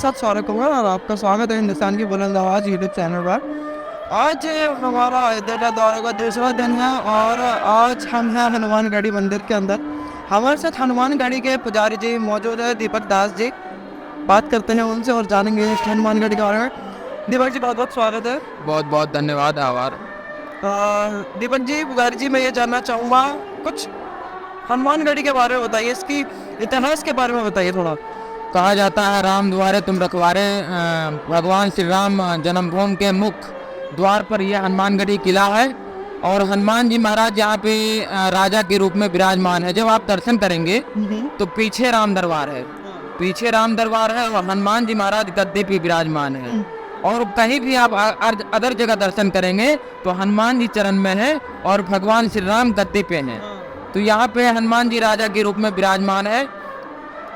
साथ सौरभ कुमार और आपका स्वागत है हिंदुस्तान की बुलंद आवाज़ यूट्यूब चैनल पर। आज हमारा अयोध्या का दौरे का दूसरा दिन है और आज हम हैं हनुमानगढ़ी मंदिर के अंदर। हमारे साथ हनुमानगढ़ी के पुजारी जी मौजूद है, दीपक दास जी। बात करते हैं उनसे और जानेंगे हनुमानगढ़ी के बारे में। दीपक जी बहुत बहुत स्वागत है। बहुत बहुत धन्यवाद, आभार। दीपक जी, पुजारी जी, मैं ये जानना चाहूँगा कुछ हनुमानगढ़ी के बारे में बताइए, इसकी इतिहास के बारे में बताइए थोड़ा। कहा जाता है राम द्वारे तुम रखवारे। भगवान श्री राम जन्मभूमि के मुख्य द्वार पर यह हनुमानगढ़ी किला है और हनुमान जी महाराज यहाँ पे राजा के रूप में विराजमान है। जब आप दर्शन करेंगे तो पीछे राम दरबार है, पीछे राम दरबार है और हनुमान जी महाराज गद्दे पे विराजमान है। और कहीं भी आप अदर जगह दर्शन करेंगे तो हनुमान जी चरण में है और भगवान श्री राम गद्दे पे हैं। तो यहाँ पे हनुमान जी राजा के रूप में विराजमान है।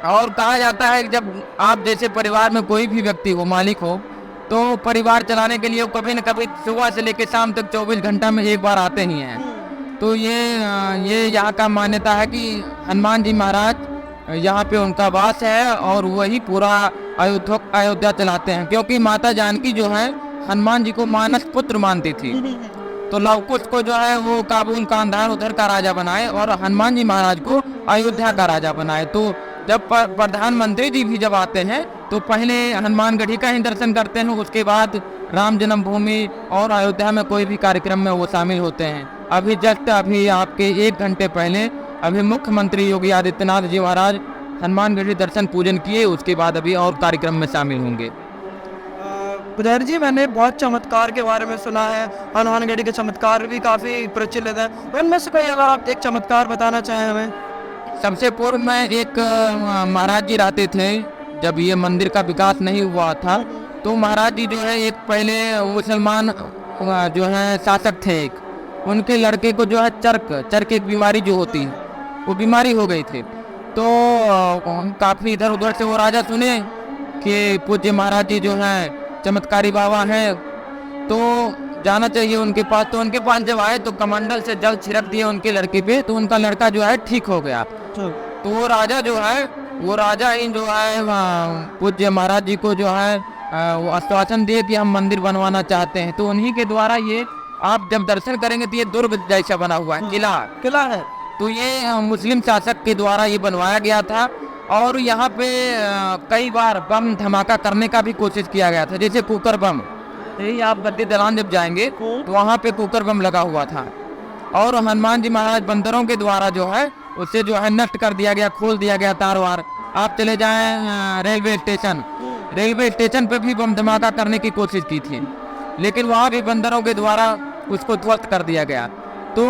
और कहा जाता है कि जब आप जैसे परिवार में कोई भी व्यक्ति हो, मालिक हो, तो परिवार चलाने के लिए वो कभी न कभी सुबह से लेकर शाम तक 24 घंटा में एक बार आते ही हैं। तो ये यहाँ का मान्यता है कि हनुमान जी महाराज यहाँ पे उनका वास है और वही पूरा अयोध्या चलाते हैं। क्योंकि माता जानकी जो है हनुमान जी को मानस पुत्र मानती थी, तो लव कुश को जो है वो काबुल कांधार उधर का राजा बनाए और हनुमान जी महाराज को अयोध्या का राजा बनाए। तो जब प्रधानमंत्री जी भी जब आते हैं तो पहले हनुमानगढ़ी का ही दर्शन करते हैं, उसके बाद राम जन्मभूमि और अयोध्या में कोई भी कार्यक्रम में वो शामिल होते हैं। अभी आपके 1 घंटे पहले अभी मुख्यमंत्री योगी आदित्यनाथ जी महाराज हनुमानगढ़ी दर्शन पूजन किए, उसके बाद अभी और कार्यक्रम में शामिल होंगे। पुजारी जी, मैंने बहुत चमत्कार के बारे में सुना है, हनुमानगढ़ी के चमत्कार भी काफ़ी प्रचलित है। उनमें से कोई अगर आप एक चमत्कार बताना चाहें हमें। सबसे पूर्व में एक महाराज जी रहते थे, जब ये मंदिर का विकास नहीं हुआ था तो महाराज जी जो है एक पहले मुसलमान जो है शासक थे, एक उनके लड़के को जो है चर्क एक बीमारी जो होती है वो बीमारी हो गई थी। तो काफ़ी इधर उधर से वो राजा सुने कि पूज्य महाराज जी जो हैं चमत्कारी बाबा हैं, तो जाना चाहिए उनके पास। तो उनके पास जब आए तो कमंडल से जल छिड़क दिए उनके लड़के पे, तो उनका लड़का जो है ठीक हो गया। तो वो राजा जो है ही जो है पूज्य महाराज जी को जो है वो आश्वासन दिए कि हम मंदिर बनवाना चाहते हैं। तो उन्हीं के द्वारा ये आप जब दर्शन करेंगे तो ये दुर्ग जैसा बना हुआ है, किला है। तो ये मुस्लिम शासक के द्वारा ये बनवाया गया था और यहाँ पे कई बार बम धमाका करने का भी कोशिश किया गया था, जैसे कुकर बम। यही आप गद्दी दलान जब जाएंगे तो वहाँ पे कुकर बम लगा हुआ था और हनुमान जी महाराज बंदरों के द्वारा जो है उससे जो है नष्ट कर दिया गया, खोल दिया गया तार वार। आप चले जाएं रेलवे स्टेशन पे भी बम धमाका करने की कोशिश की थी, लेकिन वहाँ भी बंदरों के द्वारा उसको ध्वस्त कर दिया गया। तो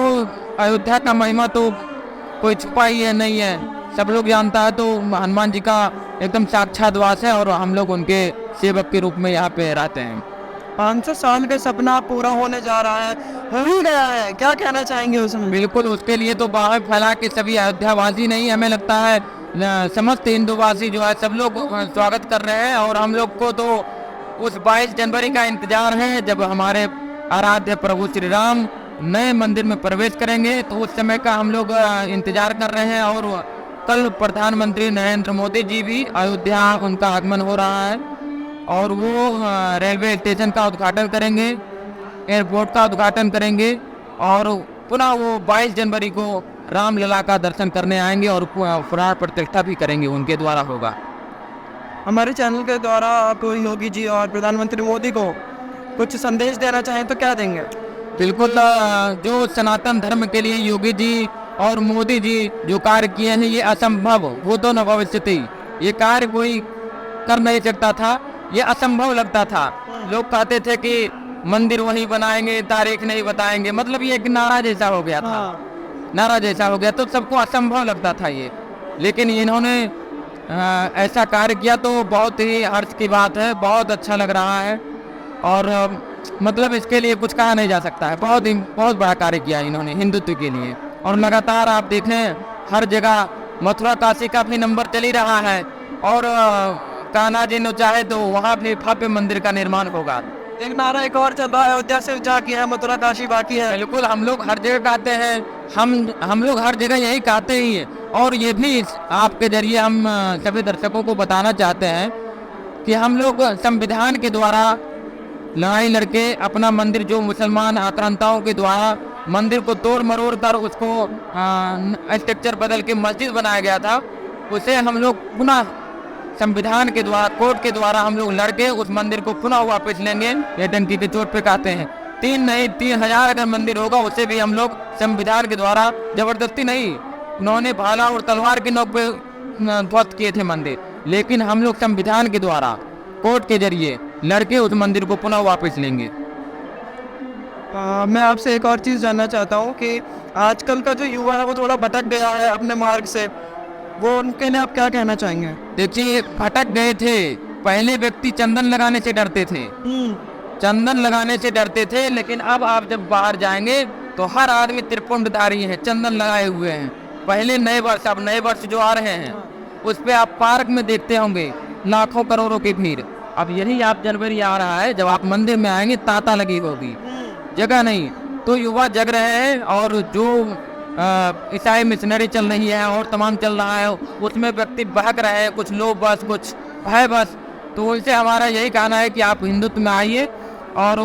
अयोध्या का महिमा तो कोई छुपा ही है नहीं है, सब लोग जानता है। तो हनुमान जी का एकदम साक्षात वास है और हम लोग उनके सेवक के रूप में यहाँ पे रहते हैं। 500 साल का सपना पूरा होने जा रहा है, हो ही गया है, क्या कहना चाहेंगे उसमें। बिल्कुल, उसके लिए तो बाहर फैला के सभी अयोध्यावासी नहीं, हमें लगता है समस्त हिंदूवासी जो है सब लोग स्वागत कर रहे हैं। और हम लोग को तो उस 22 जनवरी का इंतजार है जब हमारे आराध्य प्रभु श्री राम नए मंदिर में प्रवेश करेंगे, तो उस समय का हम लोग इंतजार कर रहे हैं। और कल प्रधानमंत्री नरेंद्र मोदी जी भी अयोध्या उनका आगमन हो रहा है और वो रेलवे स्टेशन का उद्घाटन करेंगे, एयरपोर्ट का उद्घाटन करेंगे और पुनः वो 22 जनवरी को रामलला का दर्शन करने आएंगे और प्राण प्रतिष्ठा भी करेंगे, उनके द्वारा होगा। हमारे चैनल के द्वारा आप योगी जी और प्रधानमंत्री मोदी को कुछ संदेश देना चाहें तो क्या देंगे। बिल्कुल, जो सनातन धर्म के लिए योगी जी और मोदी जी जो कार्य किए हैं ये असंभव वो तो न भविष्यति, ये कार्य कोई कर नहीं सकता था, ये असंभव लगता था। लोग कहते थे कि मंदिर वहीं बनाएंगे, तारीख नहीं बताएंगे, मतलब ये एक नारा जैसा हो गया था। नारा जैसा हो गया तो सबको असंभव लगता था ये, लेकिन इन्होंने ऐसा कार्य किया तो बहुत ही हर्ष की बात है, बहुत अच्छा लग रहा है। और मतलब इसके लिए कुछ कहा नहीं जा सकता है, बहुत बड़ा कार्य किया इन्होंने हिंदुत्व के लिए। और लगातार आप देखें हर जगह मथुरा काशी का भी नंबर चल ही रहा है और कान्हा जी ने चाहे तो वहाँ भी भव्य मंदिर का निर्माण होगा। एक नारा एक और चल रहा है, अयोध्या से ऊंचा किया है, मथुरा काशी बाकी है। बिल्कुल, हम लोग हर जगह कहते हैं, हम लोग हर जगह यही कहते ही है। और ये भी आपके जरिए हम सभी दर्शकों को बताना चाहते हैं कि हम लोग संविधान के द्वारा लड़ाई लड़के अपना मंदिर, जो मुसलमान आक्रांताओं के द्वारा मंदिर को तोड़ मरोड़ कर उसको स्ट्रक्चर बदल के मस्जिद बनाया गया था, उसे हम लोग पुनः संविधान के द्वारा, कोर्ट के द्वारा हम लोग लड़के उस मंदिर को पुनः वापस लेंगे। ये डंकी के चोट पे कहते हैं। 3,000 अगर मंदिर होगा उसे भी हम लोग संविधान के द्वारा, जबरदस्ती नहीं, उन्होंने भाला और तलवार की नोक पे ध्वस्त किए थे मंदिर, लेकिन हम लोग संविधान के द्वारा कोर्ट के जरिए लड़के उस मंदिर को पुनः वापस लेंगे। मैं आपसे एक और चीज़ जानना चाहता हूँ कि आजकल का जो युवा है वो थोड़ा भटक गया है अपने मार्ग से, वो उनके लिए आप क्या कहना चाहेंगे? देखिए, भटक गए थे। पहले व्यक्ति चंदन लगाने से डरते थे, चंदन लगाने से डरते थे, लेकिन अब आप जब बाहर जाएंगे तो हर आदमी त्रिपुंडधारी है, चंदन लगाए हुए हैं। पहले नए वर्ष, अब नए वर्ष जो आ रहे हैं उस पे आप पार्क में देखते होंगे लाखों करोड़ों की भीड़। अब यही आप जनवरी आ रहा है, जब आप मंदिर में आएंगे तांता लगी होगी, जगह नहीं। तो युवा जग रहे हैं, और जो ईसाई मिशनरी चल रही है और तमाम चल रहा है उसमें व्यक्ति बहक रहे हैं, कुछ लोग बस, कुछ भय बस। तो उनसे हमारा यही कहना है कि आप हिंदुत्व में आइए, और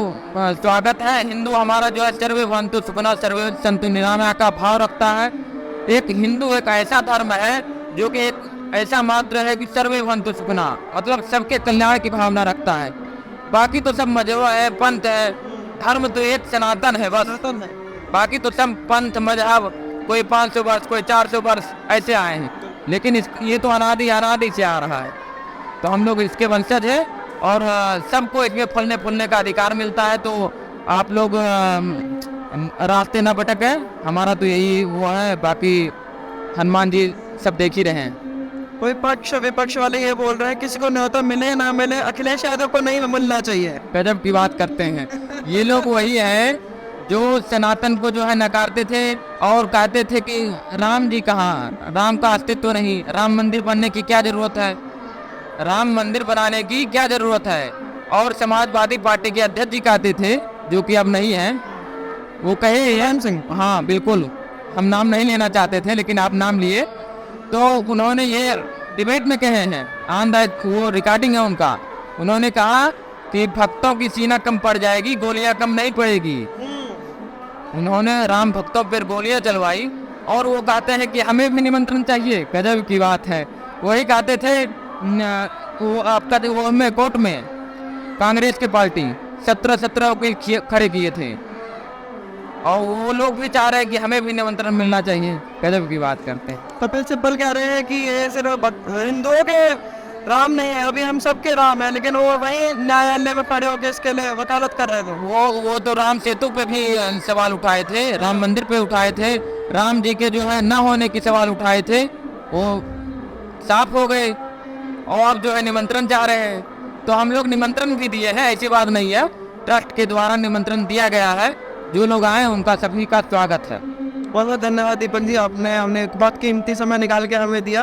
स्वागत है। हिंदू हमारा जो है सर्वे भवन्तु सुखिनः सर्वे सन्तु निरामया का भाव रखता है। एक हिंदू एक ऐसा धर्म है जो कि एक ऐसा मात्र है कि सर्वे भवन्तु सुखिनः, मतलब सबके कल्याण की भावना रखता है। बाकी तो सब मजहब है, पंथ है, धर्म तो एक सनातन है बस। बाकी तो सब पंथ मजहब, कोई 500 वर्ष, कोई 400 वर्ष ऐसे आए हैं, लेकिन ये तो अनादि से आ रहा है। तो हम लोग इसके वंशज है, और सबको इसमें फलने फूलने का अधिकार मिलता है। तो आप लोग रास्ते ना भटके, हमारा तो यही हुआ है। बाकी हनुमान जी सब देख ही रहे हैं। कोई पक्ष विपक्ष वाले ये बोल रहे हैं किसी को न्योता मिले ना मिले अखिलेश यादव को नहीं मिलना चाहिए। गजब की बात करते हैं। ये लोग वही है जो सनातन को जो है नकारते थे और कहते थे कि राम जी कहाँ, राम का अस्तित्व नहीं, राम मंदिर बनने की क्या जरूरत है, राम मंदिर बनाने की क्या जरूरत है। और समाजवादी पार्टी के अध्यक्ष जी कहते थे, जो कि अब नहीं है, वो कहे राम सिंह, हाँ बिल्कुल, हम नाम नहीं लेना चाहते थे लेकिन आप नाम लिए, तो उन्होंने ये डिबेट में कहे हैं, वो रिकॉर्डिंग है उनका, उन्होंने कहा कि भक्तों की सीना कम पड़ जाएगी, गोलियां कम नहीं पड़ेगी। उन्होंने राम भक्तों पर गोलियां चलवाई, और वो कहते हैं कि हमें भी निमंत्रण चाहिए। गजब की बात है। वही कहते थे, वो आपका वो में कोर्ट में कांग्रेस की पार्टी 17 के खड़े किए थे, और वो लोग भी चाह रहे हैं कि हमें भी निमंत्रण मिलना चाहिए। गजब की बात करते हैं। कपिल सिब्बल कह रहे हैं कि ये सिर्फ हिंदुओं के राम नहीं है, अभी हम सबके राम है, लेकिन वो वही न्यायालय में खड़े होकर इसके लिए वकालत कर रहे थे। वो तो राम सेतु पे भी सवाल उठाए थे, राम मंदिर पे उठाए थे, राम जी के जो है न होने की सवाल उठाए थे, वो साफ हो गए, और अब जो है निमंत्रण चाह रहे हैं। तो हम लोग निमंत्रण भी दिए हैं, ऐसी बात नहीं है, ट्रस्ट के द्वारा निमंत्रण दिया गया है। जो लोग आए उनका सभी का स्वागत है। बहुत बहुत धन्यवाद दीपक जी, आपने हमने बहुत कीमती समय निकाल के हमें दिया।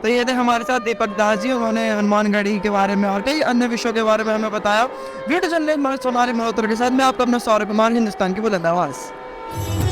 तो ये थे हमारे साथ दीपक दास जी, उन्होंने हनुमानगढ़ी के बारे में और कई अन्य विषयों के बारे में हमें बताया। वीडियो जर्नलिस्ट सोनाली मल्होत्रा के साथ मैं आपका अपना सौरभ कुमार, हिंदुस्तान की बुलंद आवाज़।